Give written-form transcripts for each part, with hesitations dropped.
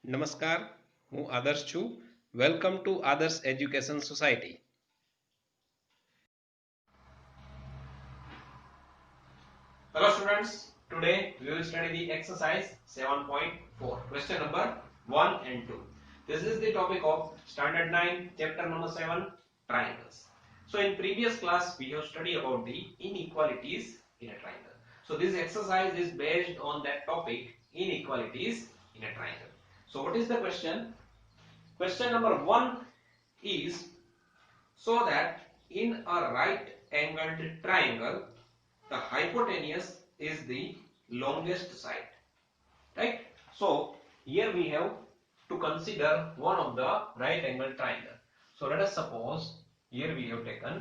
નમસ્કાર, હું આદર્શ છું. વેલકમ ટુ આદર્શ education society. Hello students, today we will study the exercise 7.4, question number 1 and 2. This is the topic of standard 9, chapter number 7, triangles. So in previous class we have studied about the inequalities in a triangle. So this exercise is based on that topic, inequalities in a triangle. So what is the question? Question number 1 is, so that in a right angled triangle the hypotenuse is the longest side, right? So here we have to consider one of the right angle triangle. So let us suppose here we have taken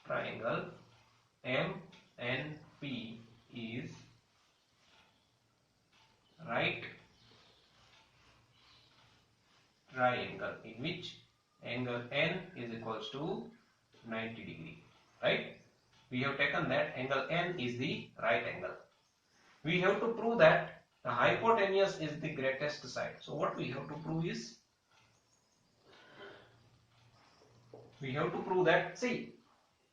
triangle MNP is right triangle in which angle N is equals to 90 degree, right? We have taken that angle N is the right angle. We have to prove that the hypotenuse is the greatest side. So what we have to prove is, we have to prove that, see,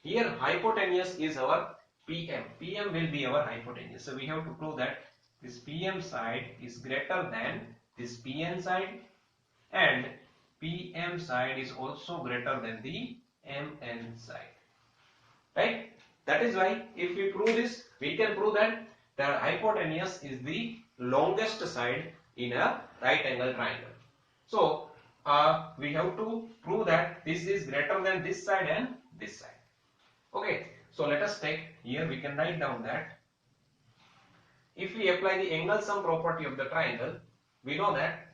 here hypotenuse is our PM. PM will be our hypotenuse. So we have to prove that this PM side is greater than this PN side, and PM side is also greater than the MN side, right? That is why if we prove this, we can prove that the hypotenuse is the longest side in a right angle triangle. So we have to prove that this is greater than this side and this side. Okay, so let us take, here we can write down that if we apply the angle sum property of the triangle, we know that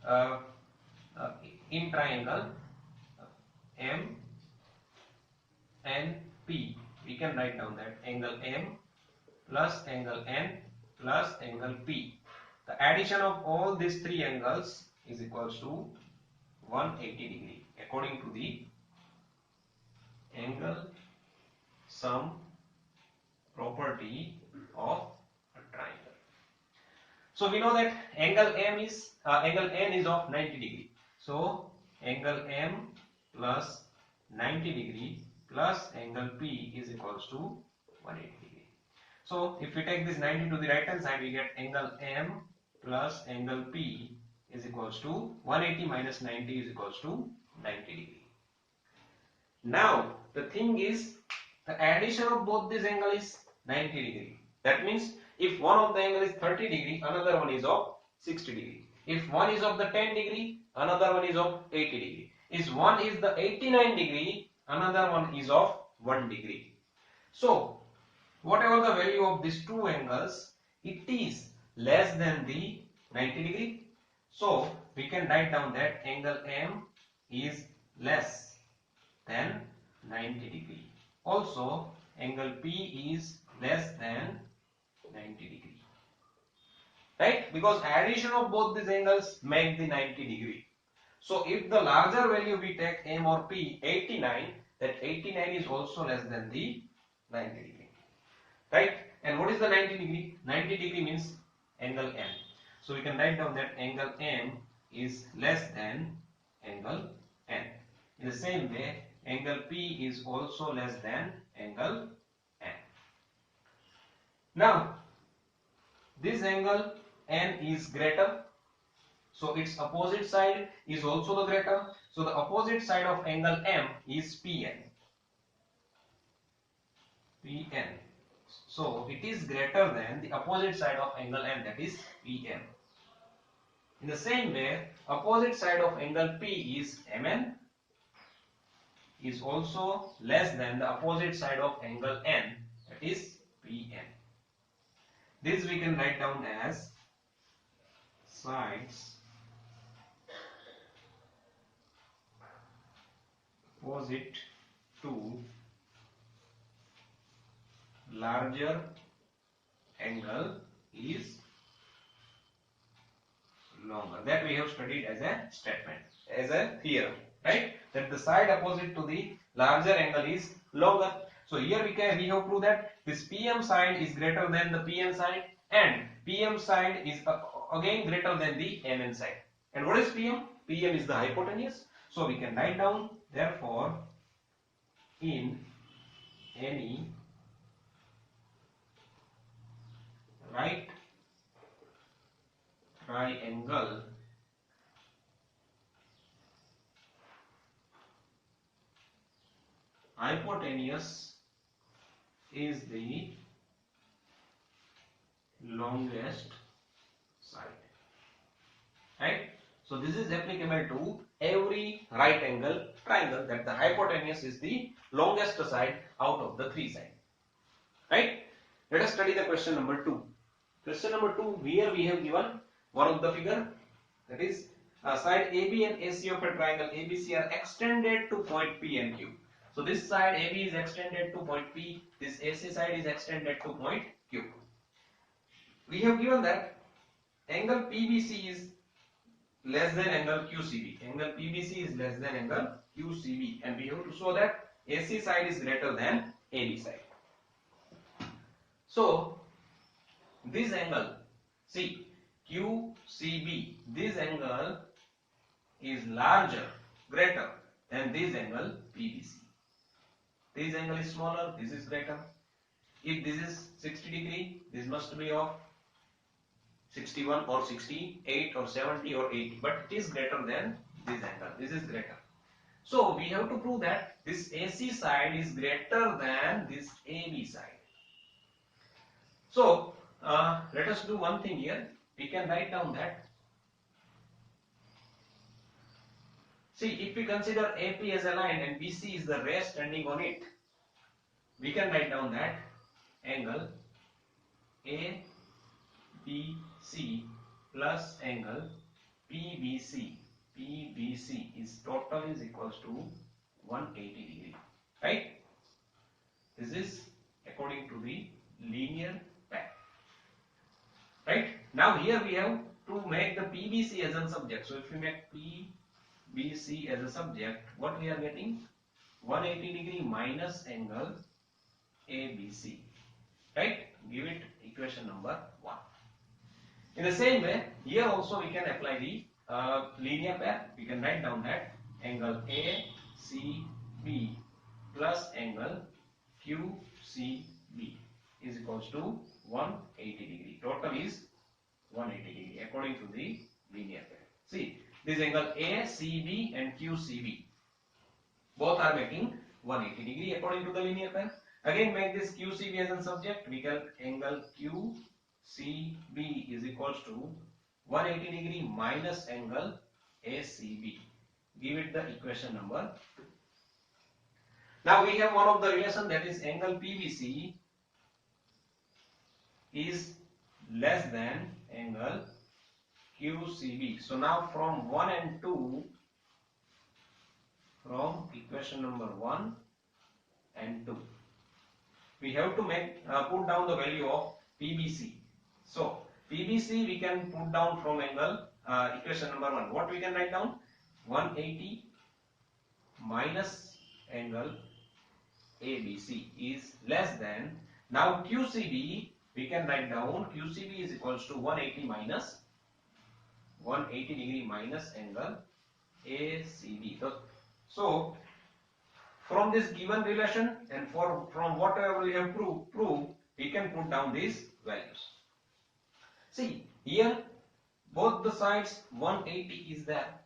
uh, in triangle M and P, we can write down that angle M plus angle N plus angle P. The addition of all these three angles is equals to 180 degree according to the angle sum property of a triangle. So we know that angle angle N is of 90 degree. So angle M plus 90 degree plus angle P is equals to 180 degree. So if we take this 90 to the right hand side, we get angle M plus angle P is equals to 180 minus 90 is equals to 90 degree. Now the thing is, the addition of both these angles is 90 degree. That means if one of the angle is 30 degree, another one is of 60 degree. If one is of the 10 degree, another one is of 80 degree. If one is the 89 degree, another one is of 1 degree. So whatever the value of these two angles, it is less than the 90 degree. So we can write down that angle M is less than 90 degree. Also angle P is less than 90 degree, right? Because addition of both these angles make the 90 degree. So if the larger value we take M or P 89, that 89 is also less than the 90 degree, right? And what is the 90 degree? 90 degree means angle M. So we can write down that angle M is less than angle N. In the same way, angle P is also less than angle N. Now this angle N is greater, so its opposite side is also the greater. So the opposite side of angle M is PN. PN. So it is greater than the opposite side of angle N, that is PM. In the same way, opposite side of angle P is MN, is also less than the opposite side of angle N, that is PN. This we can write down as sides opposite to larger angle is longer. That we have studied as a statement, as a theorem, right? That the side opposite to the larger angle is longer. So here we have proved that this PM side is greater than the PN side, and PM side is again greater than the MN side. And what is PM? PM is the hypotenuse. So we can write down, therefore, in any right triangle, hypotenuse is the longest side, right? So this is applicable to every right angle triangle, that the hypotenuse is the longest side out of the three sides, right? Let us study the question number 2. Question number 2, here we have given one of the figure, that is side AB and AC of a triangle ABC are extended to point P and Q. So this side AB is extended to point P, this AC side is extended to point Q. We have given that angle PBC is less than angle QCB. Angle PBC is less than angle QCB, and we have to show that AC side is greater than AB side. So this angle, see, QCB, this angle is larger, greater than this angle PBC. This angle is smaller, this is greater. If this is 60 degree, this must be of 61 or 68 or 70 or 80, but it is greater than this angle. This is greater. So we have to prove that this AC side is greater than this AB side. So let us do one thing here. We can write down that, see, if we consider AP as a line and BC is the ray standing on it, we can write down that angle ABC plus angle PBC is total is equals to 180 degree, right? This is according to the linear path, right? Now here we have to make the PBC as a subject. So if we make PBC as a subject, what we are getting? 180 degree minus angle ABC, right? Give it equation number 1. In the same way, here also we can apply the linear pair. We can write down that angle ACB plus angle QCB is equals to 180 degree. Total is 180 degree according to the linear pair. See, this angle ACB and QCB both are making 180 degree according to the linear pair. Again, make this QCB as a subject. We can angle QCB is equals to 180 degree minus angle ACB. Give it the equation number 2. Now we have one of the relation, that is angle PBC is less than angle QCB. So now from 1 and 2, from equation number 1 and 2, we have to make put down the value of PBC. So PBC we can put down from angle equation number 1. What we can write down? 180 minus angle ABC is less than. Now QCB we can write down, QCB is equals to 180 minus 180 degree minus angle ACB. So from this given relation and from whatever we have proved, we can put down these values. See, here both the sides 180 is there.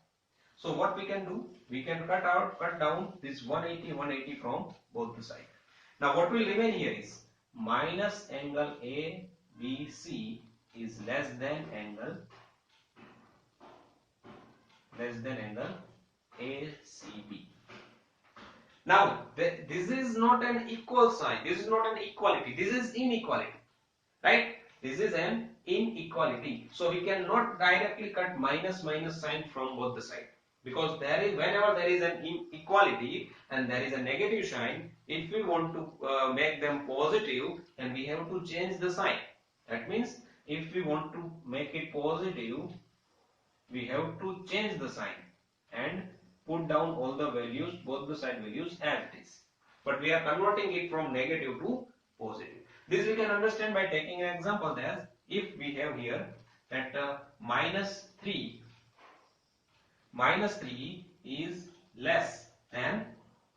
So what we can do? We can cut down this 180 from both the sides. Now what will remain here is minus angle ABC is less than angle ACB. Now this is not an equal sign, this is not an equality, this is inequality, right? This is an inequality. So we cannot directly cut minus sign from both the sides, because there is, whenever there is an inequality and there is a negative sign, if we want to make them positive, then we have to change the sign. That means if we want to make it positive, we have to change the sign and put down all the values, both the side values as it is. But we are converting it from negative to positive. This we can understand by taking an example, as if we have here that minus 3 minus 3 is less than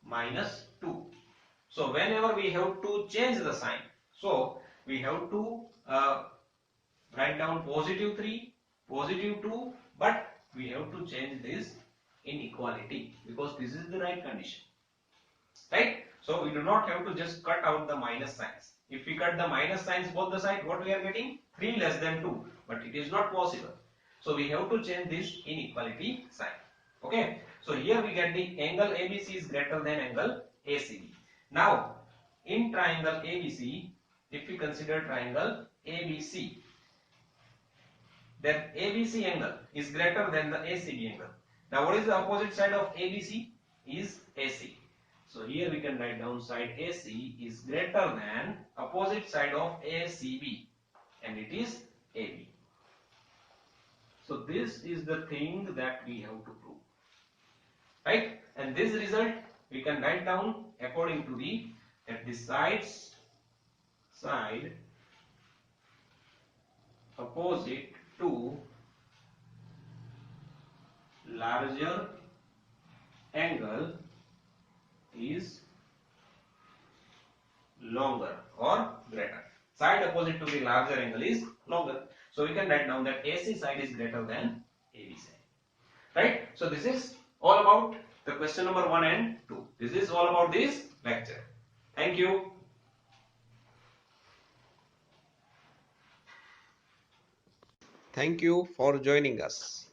minus 2. So whenever we have to change the sign, so we have to write down positive 3, positive 2, but we have to change this inequality because this is the right condition, right? So we do not have to just cut out the minus signs. If we cut the minus signs both the side, what we are getting? 3 less than 2, but it is not possible. So we have to change this inequality sign. Okay, so here we get the angle ABC is greater than angle ACB. Now in triangle ABC, if we consider triangle ABC, then ABC angle is greater than the ACB angle. Now what is the opposite side of ABC? Is AC. So here we can write down side AC is greater than opposite side of ACB, and it is AB. So this is the thing that we have to prove, right? And this result we can write down according to the that the side opposite to larger angle is longer or greater. Side opposite to the larger angle is longer. So we can write down that AC side is greater than AB side. Right? So this is all about the question number 1 and 2. This is all about this lecture. Thank you. Thank you for joining us.